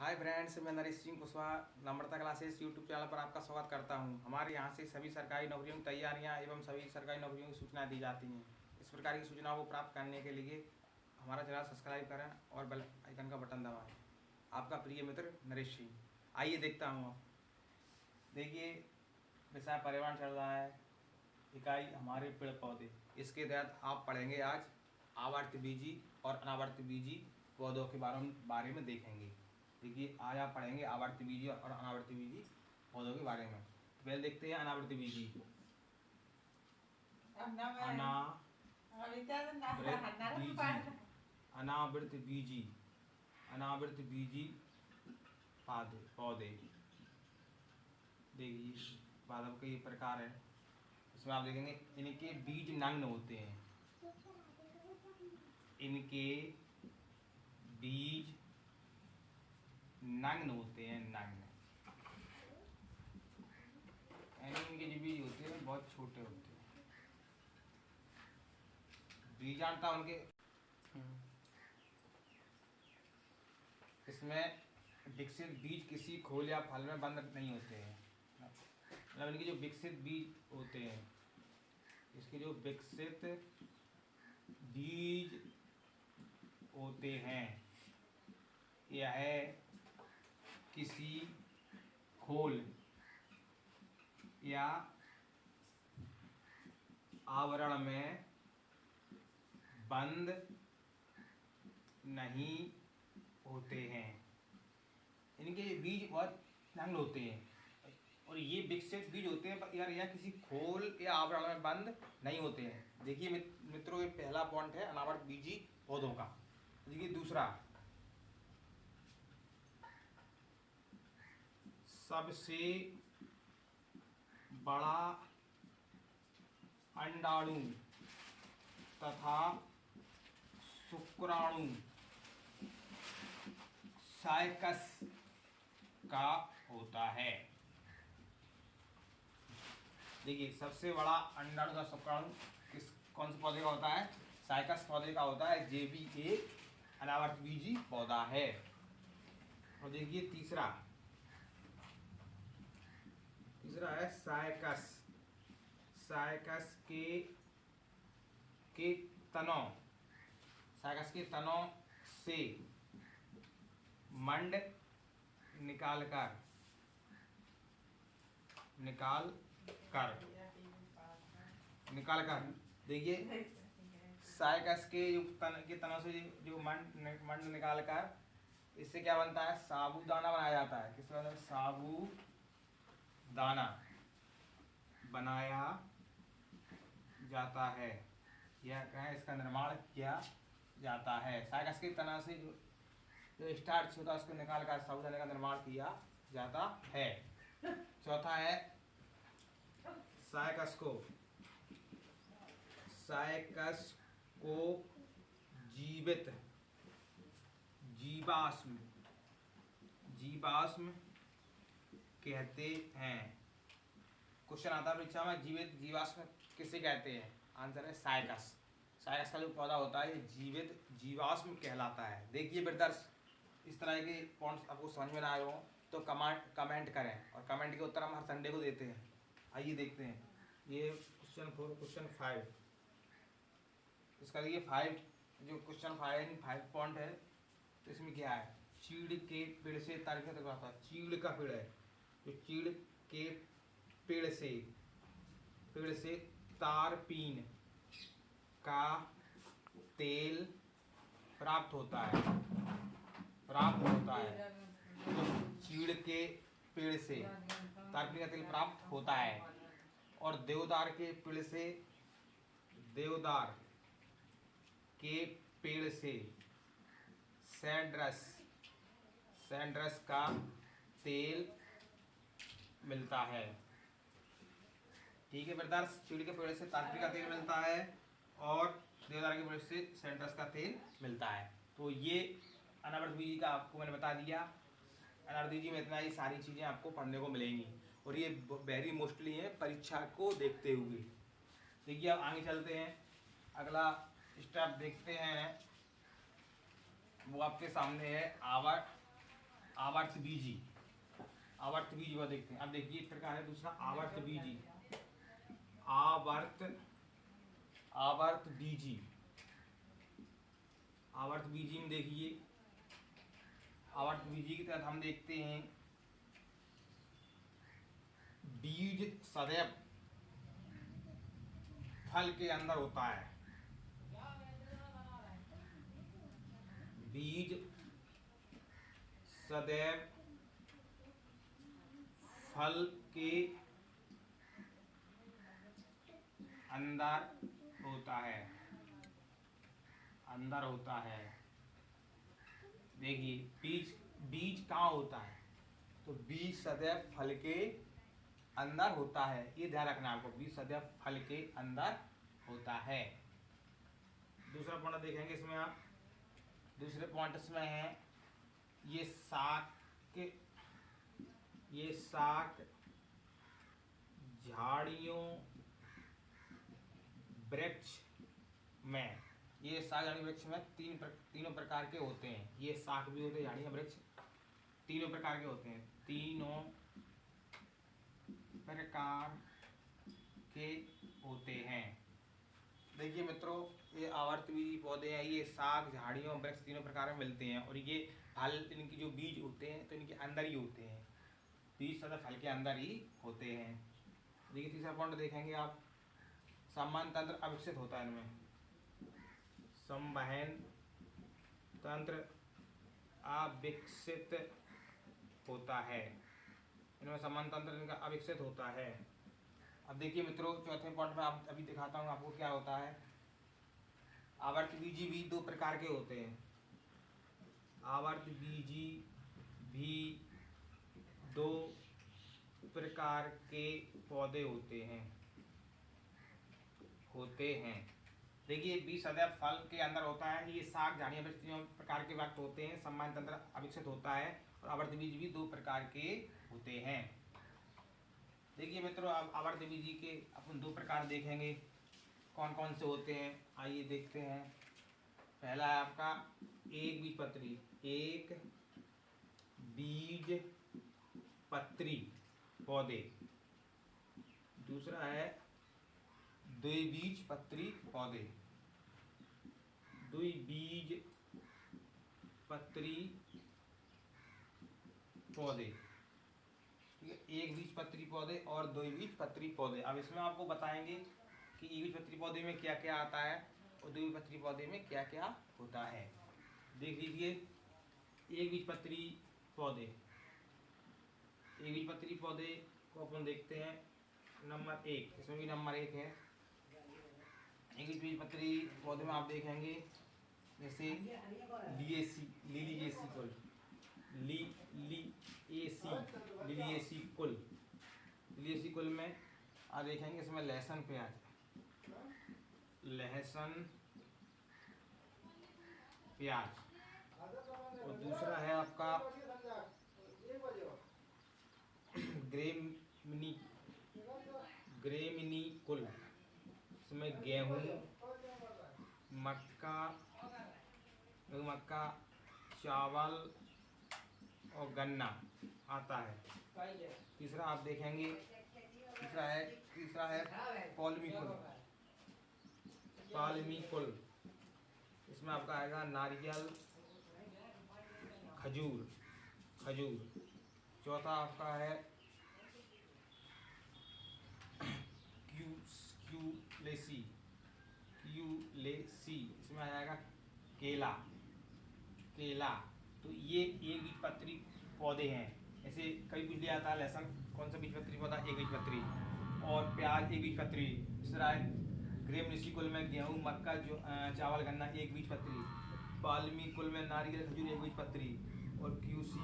Hi friends, मैं नरेश सिंह कुशवाहा नम्रता classes YouTube channel पर आपका स्वागत करता हूं। हमारे यहां से सभी सरकारी नौकरियों की तैयारियां एवं सभी सरकारी नौकरियों की सूचनाएं दी जाती हैं। इस प्रकार की सूचनाओं को प्राप्त करने के लिए हमारा चैनल सब्सक्राइब करें और बेल आइकन का बटन दबाएं। आपका प्रिय मित्र नरेश सिंह। आइए देखता हूँ। देखिए, विषय पर्यावरण चल रहा है, इकाई हमारे पेड़ पौधे। इसके तहत आप पढ़ेंगे आज आवर्त बीजी और अनावर्त बीजी पौधों के बारे में देखेंगे। देखिए, आज आप पढ़ेंगे आवर्त बीजी और अनावर्त बीजी पौधों के बारे में। पहले देखते हैं अनावर्त बीजी। अनावृत बीजी अनावृत बीजी पौधे। देखिए, पादप के ये प्रकार है। इसमें आप देखेंगे इनके बीज नग्न होते हैं। इनके बीज नग्न होते हैं, नग्न। यानी इनके जो बीज होते हैं बहुत छोटे होते हैं। बीजांडता उनके इसमें विकसित बीज किसी खोल या फल में बंद नहीं होते हैं। मतलब इनके जो विकसित बीज होते हैं, इसके जो विकसित बीज होते हैं, यह किसी खोल या आवरण में बंद नहीं होते हैं। इनके बीज बहुत नग्न होते हैं और ये विकसित बीज होते हैं यार, यह किसी खोल या आवरण में बंद नहीं होते हैं। देखिए मित्रों, ये पहला पॉइंट है अनावर्त बीजी पौधों का। देखिए दूसरा, सबसे बड़ा अंडाणु तथा शुक्राणु साइकस का होता है। देखिए, सबसे बड़ा अंडाणु का शुक्राणु कौन से पौधे का होता है? साइकस पौधे का होता है। ये भी एक अनावर्त बीजी पौधा है। और देखिए तीसरा है साइकस। साइकस के तनों से मंड निकाल कर देखिए, साइकस के तनों से जो मंड निकाल कर इससे क्या बनता है? साबूदाना बनाया जाता है। किस वजह से? साबूदाना बनाया जाता है। यह कहें, इसका निर्माण किया जाता है। साइकस के तना से जो स्टार्च होता है उसको निकाल कर साबूदाने का निर्माण किया जाता है। चौथा है साइकस को जीवाश्म कहते हैं। क्वेश्चन आता है परीक्षा में, जीवाश्म किसे कहते हैं? आंसर है साइकस। साइकस का जो पौधा होता है ये जीवाश्म कहलाता है। देखिए ब्रदर्स, इस तरह के पॉइंट्स आपको समझ में ना आए हो तो कमेंट करें, और कमेंट के उत्तर हम हर संडे को देते हैं। आइए देखते हैं ये क्वेश्चन 5। इसका देखिए 5 जो क्वेश्चन 5 पॉइंट है। तो इसमें क्या है? चीड़ के पेड़ से तारीख तक आता है। चीड़ का पेड़ है, जो चीड़ के पेड़ से तारपीन का तेल प्राप्त होता है। चीड़ के पेड़ से तारपीन का तेल प्राप्त होता है। और देवदार के पेड़ से सैंड्रस का तेल मिलता है। ठीक है ब्रदर्स, चीड़ के पेड़ से तारपीन का तेल मिलता है और देवदार के पेड़ से सैंड्रस का तेल मिलता है। तो ये अनावर्त बीजी का आपको मैंने बता दिया। अनावर्त बीजी में इतना ही सारी चीज़ें आपको पढ़ने को मिलेंगी और ये वेरी मोस्टली है परीक्षा को देखते हुए। देखिए, अब आगे चलते हैं, अगला स्टेप देखते हैं। वो आपके सामने है आवर्तबीजी। आवर्तबीजी वो देखते हैं। अब देखिए इस प्रकार है दूसरा आवर्तबीजी। आवर्तबीजी। आवर्तबीजी में देखिए, आवर्तबीजी की तहत हम देखते हैं बीज सदैव फल के अंदर होता है। बीज सदैव फल के अंदर होता है। अंदर होता है। देखिए बीज, बीज कहाँ होता है? तो बीज सदैव फल के अंदर होता है, ये ध्यान रखना आपको, बीज सदैव फल के अंदर होता है। दूसरा पॉइंट देखेंगे इसमें आप, दूसरे पॉइंट इसमें है ये शाक झाड़ियों वृक्ष में, ये शाक झाड़ी वृक्ष में तीनों प्रकार के होते हैं। ये शाक भी होते हैं, झाड़ियाँ वृक्ष तीनों प्रकार के होते हैं। तीनों प्रकार के होते हैं। देखिए मित्रों, ये आवर्तबीजी पौधे हैं, ये शाक झाड़ियों वृक्ष तीनों प्रकार में मिलते हैं। और ये फल, इनकी जो बीज होते हैं तो इनके अंदर ही होते हैं। बीज सदा फल के अंदर ही होते हैं। देखिए तीसरा पॉइंट देखेंगे आप, संवहन तंत्र अविकसित होता है इनमें। संवहन तंत्र अविकसित होता है इनमें, संवहन तंत्र इनका अविकसित होता है। अब देखिए मित्रों, चौथे पॉइंट में आप अभी दिखाता हूँ आपको क्या होता है। आवर्तबीजी भी दो प्रकार के होते हैं। आवर्तबीजी भी दो प्रकार के पौधे होते हैं। देखिए बीज सदैव फल के अंदर होता है। ये शाक झाड़ियाँ वृक्ष तीनों प्रकार के वृक्ष होते हैं। संवहन तंत्र अविकसित होता है। और आवर्तबीजी भी दो प्रकार के होते हैं। देखिए मित्रों, अब आवर्तबीजी के अपन दो प्रकार देखेंगे, कौन कौन से होते हैं आइए देखते हैं। पहला है आपका एक बीजपत्री। एक बीजपत्री पौधे। दूसरा है द्विबीजपत्री पौधे। द्विबीजपत्री पौधे, ठीक है, एक बीजपत्री पौधे और द्विबीजपत्री पौधे। अब इसमें आपको बताएंगे कि एक बीजपत्री पौधे में क्या क्या आता है और द्विबीजपत्री पौधे में क्या क्या होता है। देख लीजिए एक बीजपत्री पौधे। एक बीजपत्री पौधे को अपन देखते हैं नंबर 1, इसमें भी नंबर 1 है। एक बीजपत्री पौधे में आप देखेंगे जैसे लिलिएसी कुल में आप देखेंगे इसमें लहसुन प्याज, और दूसरा है आपका ग्रेमिनी कुल, इसमें गेहूँ, मक्का, चावल और गन्ना आता है। तीसरा आप देखेंगे, तीसरा है पाल्मी कुल। इसमें आपका आएगा नारियल, खजूर। चौथा आपका है क्यूलेसी, इसमें आ जाएगा केला। तो ये एक बीजपत्री पौधे हैं। ऐसे कई कुछ लिया आता है, लहसुन कौन सा बीजपत्री पौधा, एक बीजपत्री, और प्याज एक बीजपत्री। दूसरा है ग्रेमिनी कुल में गेहूँ, मक्का, चावल, गन्ना एक बीजपत्री। पाल्मी कुल में नारियल, खजूर एक बीजपत्री, और क्यूसी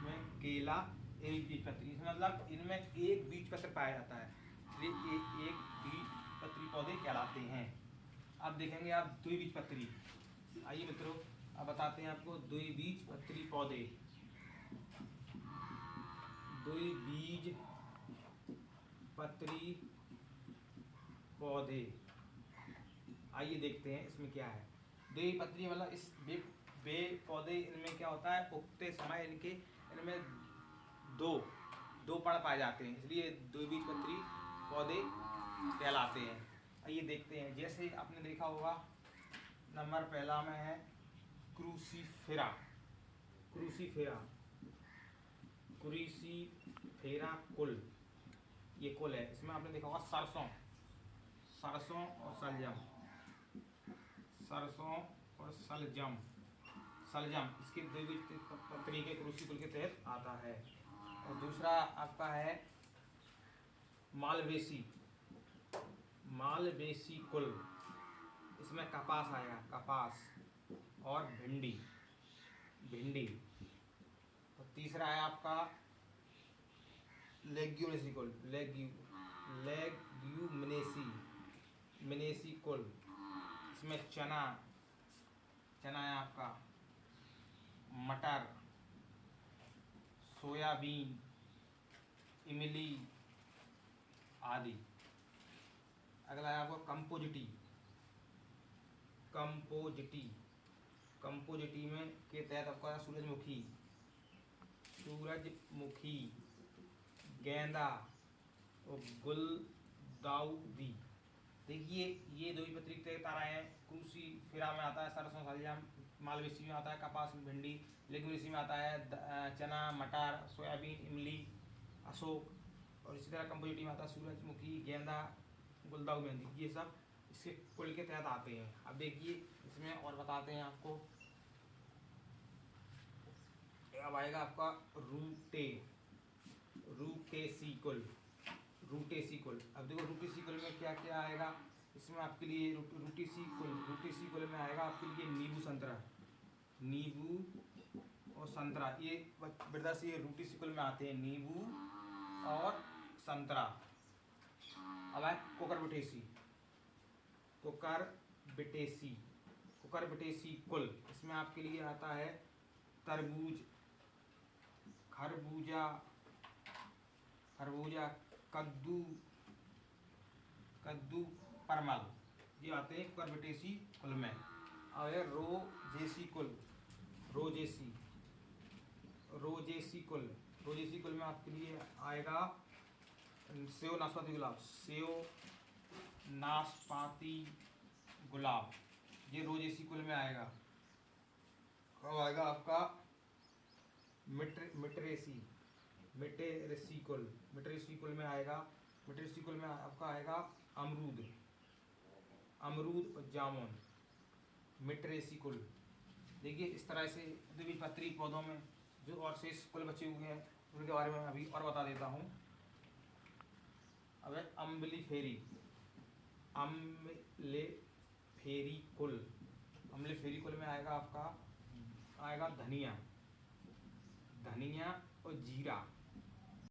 में केला एक बीजपत्री। इसमें मतलब इनमें एक बीजपत्र पाया जाता है, इसलिए एक बीजपत्री पौधे कहलाते हैं। अब देखेंगे आप द्विबीजपत्री। आइए मित्रों, अब बताते हैं आपको द्विबीजपत्री पौधे। द्विबीजपत्री पौधे, आइए देखते हैं इसमें क्या है। द्विबीजपत्री मतलब इस वे पौधे, इनमें क्या होता है, उगते समय इनके इनमें दो दो पर्ण पाए जाते हैं, इसलिए द्विबीजपत्री पौधे कहलाते हैं। आइए देखते हैं, जैसे आपने देखा होगा नंबर पहला में है क्रूसीफेरा। क्रूसीफेरा क्रूसीफेरा कुल, ये कुल है। इसमें आपने देखा होगा सरसों, सरसों और सलजम, सरसों और सलजम, सलजम इसके द्विबीजपत्री के क्रूसी कुल के तहत आता है। और दूसरा आपका है मालवेसी, मालवेसी कुल, इसमें कपास आएगा, कपास और भिंडी, भिंडी। और तीसरा है आपका लेग्यूमिनेसी कुल, लेग्यूमिनेसी, मिनेसी कुल, इसमें चना, चना है आपका, मटर, सोयाबीन, इमली आदि। अगला है आपको कंपोजिटी, कंपोजिटी, कंपोजिटी में के तहत आपका सूरजमुखी, सूरजमुखी, गेंदा और गुलदाउदी। देखिए ये द्विबीजपत्री के तारा हैं। क्रूसीफेरा में आता है सरसों सलजम, मालवेसी में आता है कपास भिंडी, लेग्यूमिनेसी में आता है चना मटर सोयाबीन इमली अशोक, और इसी तरह कंपोजिटी में आता है सूरजमुखी गेंदा गुलदाउदी मेहंदी। ये सब इसके कुल के तहत आते हैं। अब देखिए इसमें और बताते हैं आपको। अब आएगा आपका रूटे, रूटेसी कुल, रूटेसी कुल। अब देखो रूटेसी कुल में क्या क्या आएगा। इसमें आपके लिए रूटेसी कुल, रूटेसी कुल में आएगा आपके लिए नींबू संतरा, नींबू और संतरा, ये बेटा से ये रूटेसी कुल में आते हैं, नींबू और संतरा। अब आए कोकरबिटेसी, कोकरबिटेसी, कोकरबिटेसी कुल, इसमें आपके लिए आता है तरबूज, खरबूजा, खरबूजा, कद्दू, कद्दू परमल, ये आते हैं कोकरबिटेसी कुल में। अब है रोजेसी कुल, रोजेसी, रोजेसी कुल, रोजेसी कुल में आपके लिए आएगा सेव नाशपाती गुलाब, सेव नाशपाती गुलाब, ये रोजेसी कुल में आएगा। कब आएगा आपका मिटरेसी, मिटेरेसी कुल, मिटेरेसी कुल में आएगा, मिटेरेसी कुल में आपका आएगा अमरूद, अमरूद और जामुन, मिटरेसी कुल। देखिए इस तरह से द्विबीजपत्री पौधों में जो और शेष कुल बचे हुए हैं उनके बारे में अभी और बता देता हूँ। अब है अम्बलीफेरी, अम्लेफेरी कुल, अम्लेफेरी कुल में आएगा आपका आएगा धनिया, धनिया और जीरा,